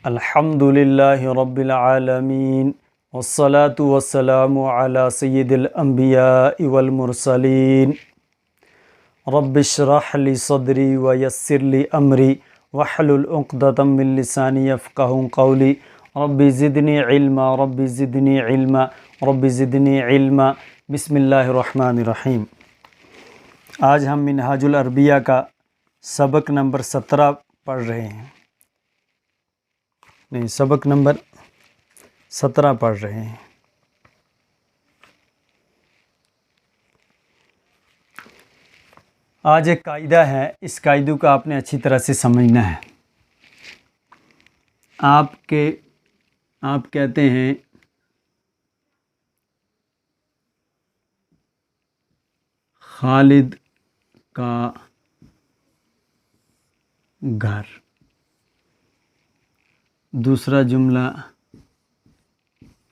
अल्हम्दुलिल्लाहि रब्बिल आलमीन वस्सलातु वस्सलामु अला सय्यिदिल अंबियाइ वल मुरसलीन रब्बिश्रह ली सदरी व यस्सिर ली अमरी वहलुल उक़दतम मिन लिसानी यफ़क़हू क़ौली रब्बि ज़िदनी इल्मा रब्बि ज़िदनी इल्मा रब्बि ज़िदनी इल्मा। बिस्मिल्लाहिर रहमानिर रहीम। आज हम मिनहाजुल अरबिया का सबक नंबर 17 पढ़ रहे हैं। नहीं, सबक नंबर 17 पढ़ रहे हैं। आज एक कायदा है, इस कायदे को आपने अच्छी तरह से समझना है। आप कहते हैं खालिद का घर, दूसरा जुमला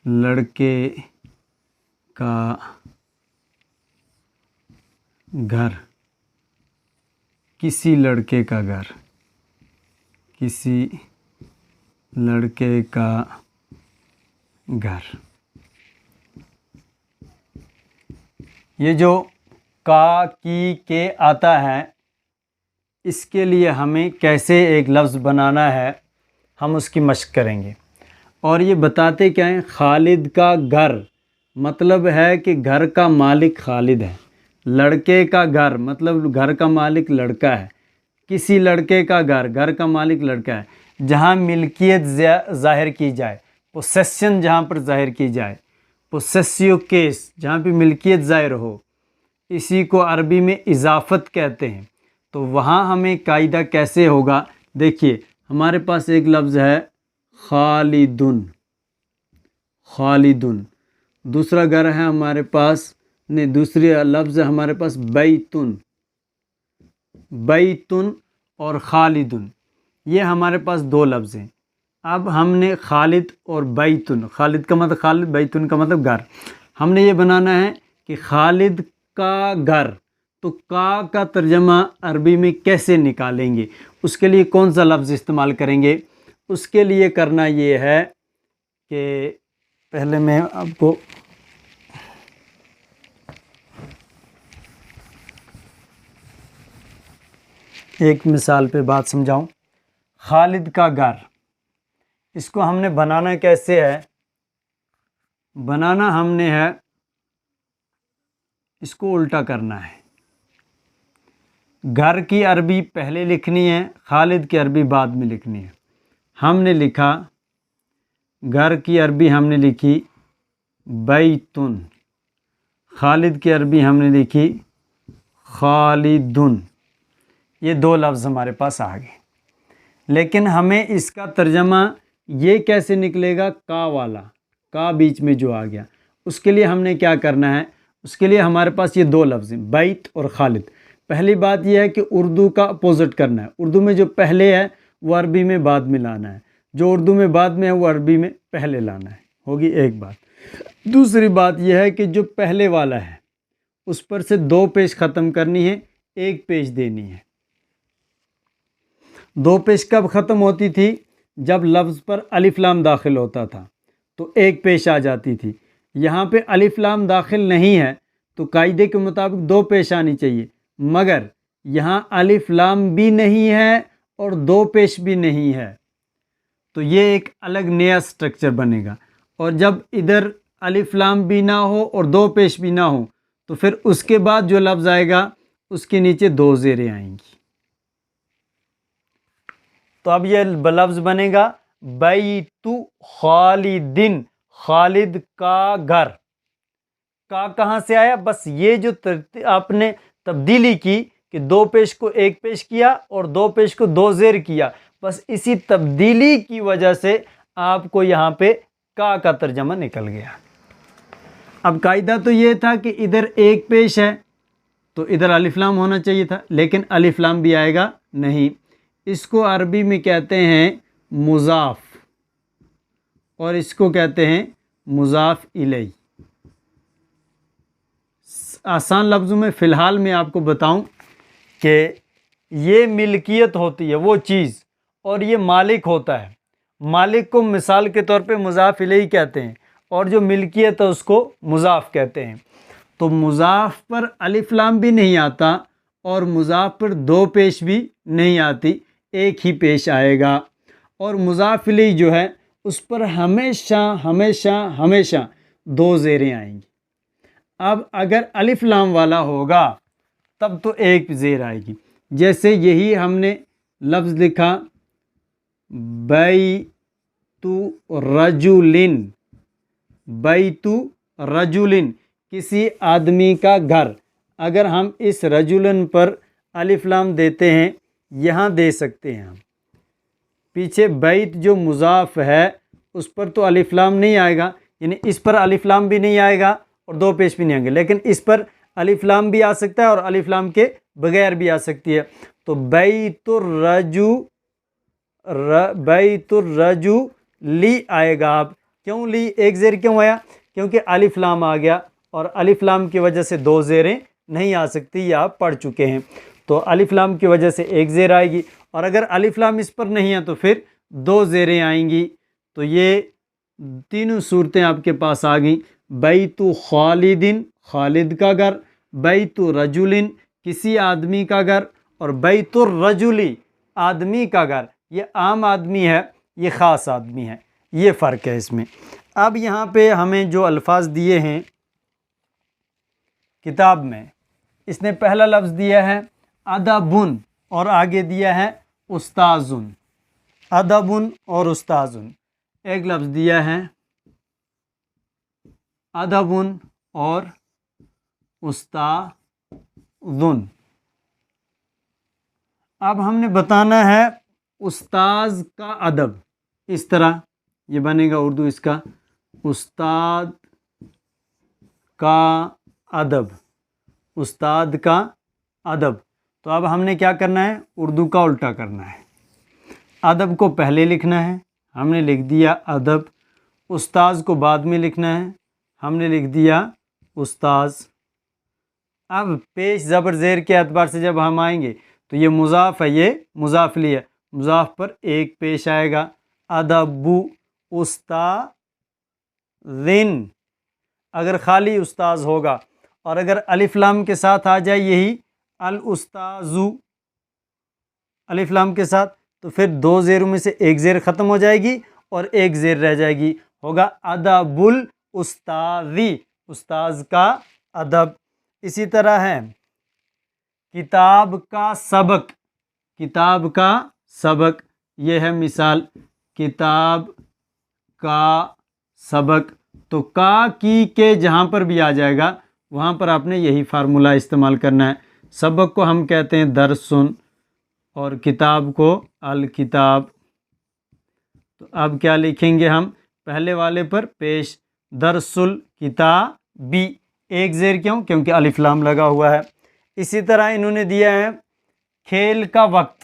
लड़के का घर, किसी लड़के का घर, किसी लड़के का घर। ये जो का, की, के आता है, इसके लिए हमें कैसे एक लफ्ज़ बनाना है हम उसकी मशक करेंगे। और ये बताते क्या हैं, खालिद का घर मतलब है कि घर का मालिक खालिद है। लड़के का घर मतलब घर का मालिक लड़का है। किसी लड़के का घर, घर का मालिक लड़का है। जहाँ मिल्कियत ज़ाहिर की जाए, पोसेसन जहाँ पर ज़ाहिर की जाए, पोसेसिव केस जहाँ पे मिल्कियत ज़ाहिर हो, इसी को अरबी में इजाफ़त कहते हैं। तो वहाँ हमें कायदा कैसे होगा, देखिए हमारे पास एक लफ्ज़ है खालिदुन, खालिदुन। दूसरा घर है हमारे पास, नहीं, दूसरी लफ्ज़ है हमारे पास बैतुन, बैतुन और खालिदुन। ये हमारे पास दो लफ्ज़ हैं। अब हमने खालिद और बैतुन, खालिद का मतलब खालिद, बैतुन का मतलब घर, हमने ये बनाना है कि खालिद का घर। तो का तर्जमा अरबी में कैसे निकालेंगे, उसके लिए कौन सा लफ्ज़ इस्तेमाल करेंगे, उसके लिए करना ये है कि पहले मैं आपको एक मिसाल पे बात समझाऊं। खालिद का घर, इसको हमने बनाना कैसे है, बनाना हमने है, इसको उल्टा करना है। घर की अरबी पहले लिखनी है, खालिद की अरबी बाद में लिखनी है। हमने लिखा घर की अरबी हमने लिखी बैतुन, खालिद की अरबी हमने लिखी खालिदुन। ये दो लफ्ज़ हमारे पास आ गए। लेकिन हमें इसका तर्जमा ये कैसे निकलेगा, का वाला, का बीच में जो आ गया, उसके लिए हमने क्या करना है, उसके लिए हमारे पास ये दो लफ्ज़ हैं, बैत और खालिद। पहली बात यह है कि उर्दू का अपोजिट करना है। उर्दू में जो पहले है वो अरबी में बाद में लाना है, जो उर्दू में बाद में है वो अरबी में पहले लाना है। होगी एक बात। दूसरी बात यह है कि जो पहले वाला है उस पर से दो पेश ख़त्म करनी है, एक पेश देनी है। दो पेश कब ख़त्म होती थी, जब लफ्ज़ पर अलिफ लाम दाखिल होता था तो एक पेश आ जाती थी। यहाँ पे अलिफ लाम दाखिल नहीं है तो कायदे के मुताबिक दो पेश आनी चाहिए, मगर यहाँ अलिफ लाम भी नहीं है और दो पेश भी नहीं है, तो ये एक अलग नया स्ट्रक्चर बनेगा। और जब इधर अलिफ लाम भी ना हो और दो पेश भी ना हो तो फिर उसके बाद जो लफ्ज़ आएगा उसके नीचे दो ज़ेरें आएंगी। तो अब ये लफ्ज़ बनेगा बैतु खालिदिन, खालिद का घर। का कहाँ से आया, बस ये जो आपने तब्दीली की कि दो पेश को एक पेश किया और दो पेश को दो ज़ेर किया, बस इसी तब्दीली की वजह से आपको यहाँ पे का तर्जमा निकल गया। अब कायदा तो ये था कि इधर एक पेश है तो इधर अलिफ लाम होना चाहिए था, लेकिन अलिफ लाम भी आएगा नहीं। इसको अरबी में कहते हैं मुज़ाफ़ और इसको कहते हैं मुज़ाफ़ इलैह। आसान लफ्ज़ों में फ़िलहाल मैं आपको बताऊं कि ये मिल्कियत होती है वो चीज़ और ये मालिक होता है। मालिक को मिसाल के तौर पे मुज़ाफ इलैही कहते हैं और जो मिल्कियत है उसको मुज़ाफ कहते हैं। तो मुज़ाफ पर अलिफ लाम भी नहीं आता और मुज़ाफ पर दो पेश भी नहीं आती, एक ही पेश आएगा। और मुज़ाफ इलैही जो है उस पर हमेशा हमेशा हमेशा दो ज़ेरें आएंगी। अब अगर अलिफ लाम वाला होगा तब तो एक ज़ेर आएगी। जैसे यही हमने लफ्ज़ लिखा बैतु रजुलिन, बैतु रजुलिन, किसी आदमी का घर। अगर हम इस रजुलन पर अलिफ लाम देते हैं, यहाँ दे सकते हैं हम। पीछे बैत जो मुज़ाफ है उस पर तो अलिफ लाम नहीं आएगा, यानी इस पर अलिफ लाम भी नहीं आएगा और दो पेश भी नहीं आएंगे, लेकिन इस पर अलिफ लाम भी आ सकता है और अलिफ लाम के बगैर भी आ सकती है। तो बैतुर रजुली आएगा। आप क्यों ली, एक ज़ेर क्यों आया? क्योंकि अलिफ लाम आ गया और अलिफ लाम की वजह से दो ज़ेरें नहीं आ सकती, ये आप पढ़ चुके हैं। तो अलिफ लाम की वजह से एक ज़ेर आएगी और अगर अलिफ लाम इस पर नहीं है तो फिर दो ज़ेरें आएंगी। तो ये तीनों सूरतें आपके पास आ गई। बैतु खालिदिन, खालिद का घर, बैतु रजुलिन, किसी आदमी का घर, और बैतुर रजुली, आदमी का घर। ये आम आदमी है, ये ख़ास आदमी है, ये फ़र्क है इसमें। अब यहाँ पे हमें जो अल्फाज दिए हैं किताब में, इसने पहला लफ्ज़ दिया है अदबुन और आगे दिया है उस्ताजुन। अदबुन और उस्ताजुन, एक लफ्ज़ दिया है अदबुन और उस्ताजुन। अब हमने बताना है उस्ताज का अदब। इस तरह ये बनेगा उर्दू इसका, उस्ताद का अदब, उस्ताद का अदब। तो अब हमने क्या करना है, उर्दू का उल्टा करना है। अदब को पहले लिखना है, हमने लिख दिया अदब। उस्ताज को बाद में लिखना है, हमने लिख दिया उस्ताज। अब पेश ज़बर ज़ेर के एतबार से जब हम आएंगे तो ये मुज़ाफ़ है, ये मुज़ाफ़ इलैही है, मुज़ाफ़ पर एक पेश आएगा अदबु उस्ताज़िन। अगर खाली उस्ताज होगा और अगर अलिफ लाम के साथ आ जाए यही अल उस्ताजु अलिफ लाम के साथ, तो फिर दो ज़ेरों में से एक ज़ेर ख़त्म हो जाएगी और एक ज़ेर रह जाएगी, होगा अदबुल उस्ताज़ी, उस्ताज का अदब। इसी तरह है किताब का सबक, किताब का सबक, ये है मिसाल, किताब का सबक। तो का की के जहाँ पर भी आ जाएगा वहाँ पर आपने यही फार्मूला इस्तेमाल करना है। सबक को हम कहते हैं दरसुन और किताब को अल किताब। तो अब क्या लिखेंगे हम, पहले वाले पर पेश दरसुल किताबी, एक ज़ेर क्यों, क्योंकि अलिफ लाम लगा हुआ है। इसी तरह इन्होंने दिया है खेल का वक्त,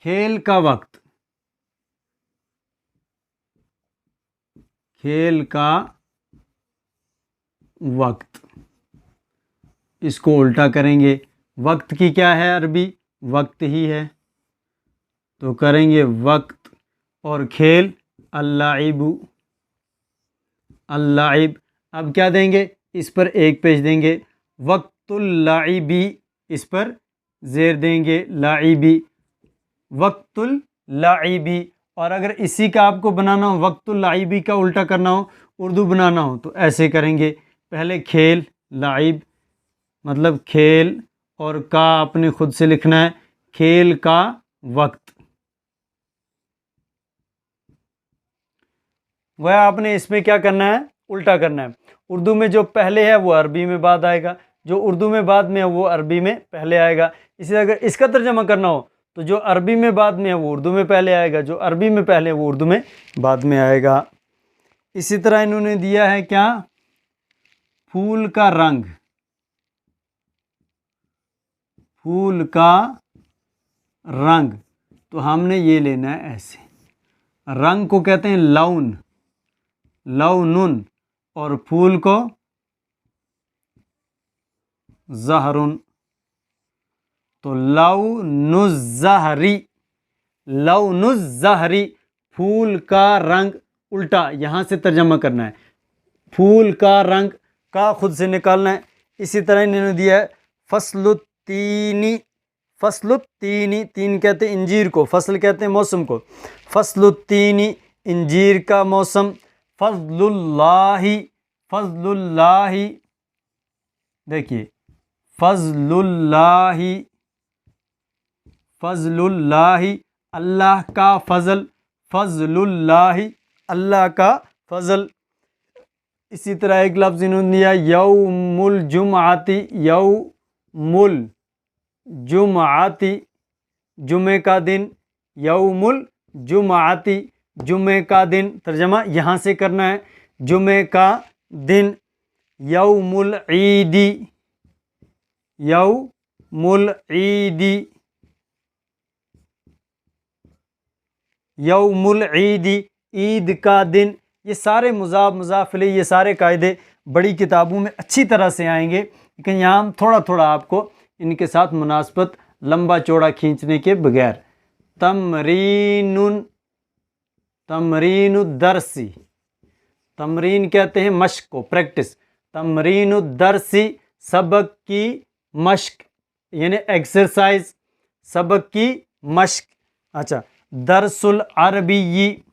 खेल का वक्त, खेल का वक्त, इसको उल्टा करेंगे। वक्त की क्या है अरबी, वक्त ही है, तो करेंगे वक्त और खेल अल्लाइबु, अल्लाइब। अब क्या देंगे, इस पर एक पेश देंगे, वक्तुल लाइबी, इस पर ज़ेर देंगे लाइबी, वक्तुल लाइबी। और अगर इसी का आपको बनाना हो, वक्तुल लाइबी का उल्टा करना हो, उर्दू बनाना हो, तो ऐसे करेंगे, पहले खेल लाइब मतलब खेल और का आपने खुद से लिखना है, खेल का वक्त। वह आपने इसमें क्या करना है, उल्टा करना है। उर्दू में जो पहले है वो अरबी में बाद आएगा, जो उर्दू में बाद में है वो अरबी में पहले आएगा। इसी अगर इसका तर्जमा करना हो तो जो अरबी में बाद में है वो उर्दू में पहले आएगा, जो अरबी में पहले है वो उर्दू में बाद में आएगा। इसी तरह इन्होंने दिया है क्या, फूल का रंग, फूल का रंग, तो हमने ये लेना है ऐसे, रंग को कहते हैं लौन, लौनुन, और फूल को ज़हरुन। तो लौनुज़्ज़हरी, लौनुज़्ज़हरी, फूल का रंग उल्टा, यहाँ से तर्जमा करना है। फूल का रंग का खुद से निकालना है। इसी तरह इन्होंने दिया है फसलुत्तीनी, फसलुत्तीनी, तीन कहते हैं इंजीर को, फसल कहते हैं मौसम को। फसलुत्तीनी, इंजीर का मौसम। फजलुल्लाही, फजलुल्लाही, देखिए फजलुल्लाही, फजलुल्लाही, अल्लाह का फजल, फजलुल्लाही, अल्लाह का फजल। इसी तरह एक लफ्ज़ इन्होंने दिया यौमुल जुमआती, यौमुल जुमआती, जुमे का दिन, यौमुल जुमआती, जुमे का दिन। तर्जमा यहाँ से करना है, जुमे का दिन। यौमुल ईदी, यौमुल ईदी, यौमुल ईदी, ईद का दिन। ये सारे मुज़ाफ मुज़ाफ इलैह, ये सारे कायदे बड़ी किताबों में अच्छी तरह से आएंगे, लेकिन यहाँ हम थोड़ा थोड़ा आपको इनके साथ मुनासबत लंबा चौड़ा खींचने के बगैर। तमरीनुन, तमरीनुद्दरसी, तमरीन कहते हैं मश्क को, प्रैक्टिस। तमरीनुद्दरसी, सबक की मश्क, यानी एक्सरसाइज, सबक की मश्क। अच्छा, दरसुल अरबी,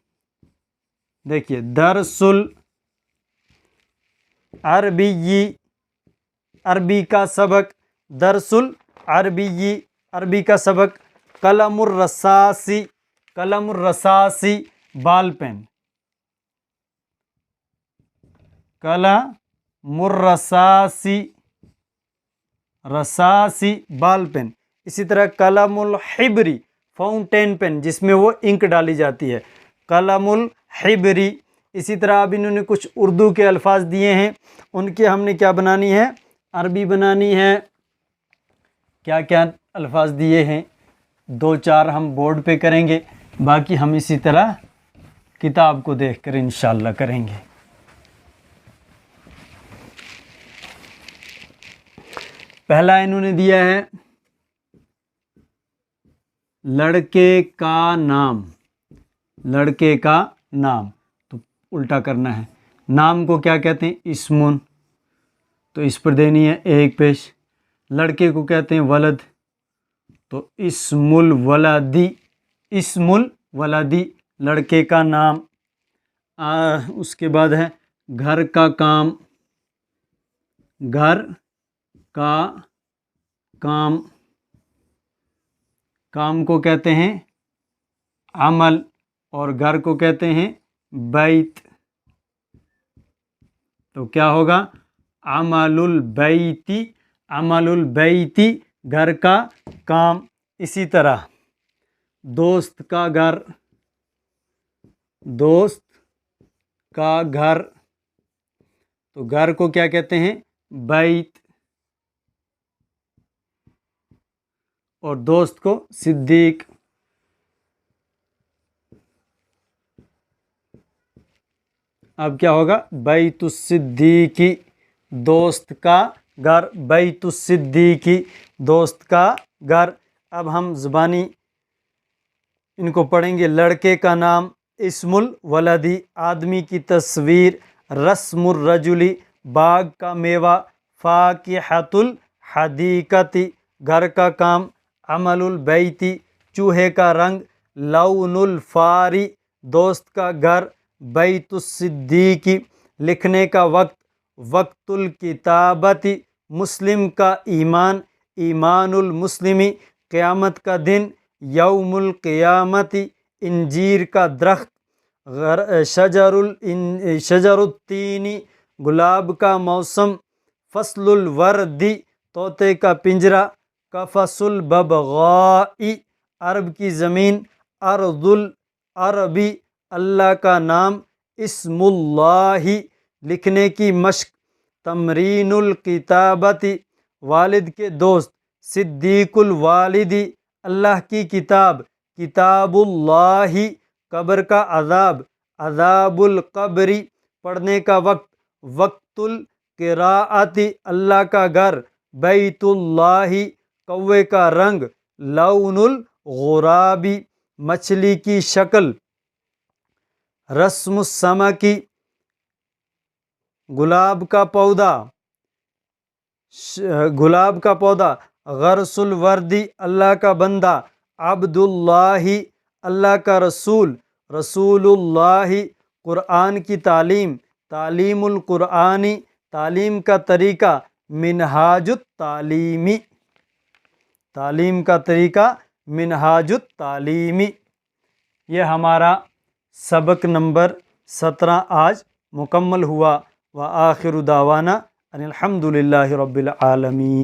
देखिए दरसुल अरबी, अरबी का सबक। दरसुल अरबी, अरबी का सबक। कलमुर रसासी, कलमुर रसासी, बाल पेन। कलमुर रसासी, रसासी, बाल पेन। इसी तरह कलमुल हिब्री, फाउंटेन पेन, जिसमें वो इंक डाली जाती है, कलमुल हिब्री। इसी तरह अब इन्होंने कुछ उर्दू के अल्फाज दिए हैं, उनके हमने क्या बनानी है, अरबी बनानी है। क्या क्या अल्फाज दिए हैं, दो चार हम बोर्ड पे करेंगे, बाकी हम इसी तरह किताब को देखकर इंशाअल्लाह करेंगे। पहला इन्होंने दिया है लड़के का नाम, लड़के का नाम, तो उल्टा करना है। नाम को क्या कहते हैं, इस्मुन, तो इस पर देनी है एक पेश। लड़के को कहते हैं वलद, तो इस्मुल वलदी, इस्मुल वलदी, लड़के का नाम। उसके बाद है घर का काम, घर का काम, काम को कहते हैं अमल, और घर को कहते हैं बैत। तो क्या होगा, अमलुल बैती, अमलुल बैती, घर का काम। इसी तरह दोस्त का घर, दोस्त का घर, तो घर को क्या कहते हैं, बैत, और दोस्त को सिद्दीक। अब क्या होगा, बैतुस्सिद्दीकी, दोस्त का घर, बैतुस्सिद्दीकी, दोस्त का घर। अब हम ज़ुबानी इनको पढ़ेंगे। लड़के का नाम, इस्मुल वलदी, आदमी की तस्वीर, रस्मुर रजुली, बाग का मेवा, फाकिहतुल हदीकती, घर का काम, अमलुल बैती, चूहे का रंग, लौनुल फारी, दोस्त का घर, बैतुस्सिद्दीकी, लिखने का वक्त, वक्तुल किताबती, मुस्लिम का ईमान, ईमानुल मुस्लिमी, क़यामत का दिन, यौमुल क़ियामती, इंजीर का दरख्त, शजरुत्तीनी, गुलाब का मौसम, फसलुल वर्दी, तोते का पिंजरा, कफसुल बबगाई, अरब की ज़मीन, अर्दुल अरबी, अल्लाह का नाम, इस्मुल्लाही, लिखने की मश्क, तमरीनुल किताबती, वालिद के दोस्त, सिद्दीकुल वालिदी, अल्लाह की किताब, किताबुल्लाही, कब्र का अज़ाब, अज़ाबुल कब्री, पढ़ने का वक्त, वक्तुल क़िराअती अल्लाह का घर, बैतुल्लाही कौवे का रंग, लौनुल गुराबी मछली की शक्ल, रस्मुस समकी गुलाब का पौधा, गुलाब का पौधा, गरसुल वर्दी अल्लाह का बंदा, अब्दुल्लाही अल्लाह का रसूल, रसूलुल्लाही कुरान की तालीम, तालीमुल कुरानी तालीम का तरीका, मिनहाजुत तालीमी तालीम का तरीका, मिनहाजुत तालीमी। ये हमारा सबक नंबर 17 आज मुकम्मल हुआ। व आखिरु दावाना अनिल हम्दुलिल्लाहि रब्बिल आलमीन।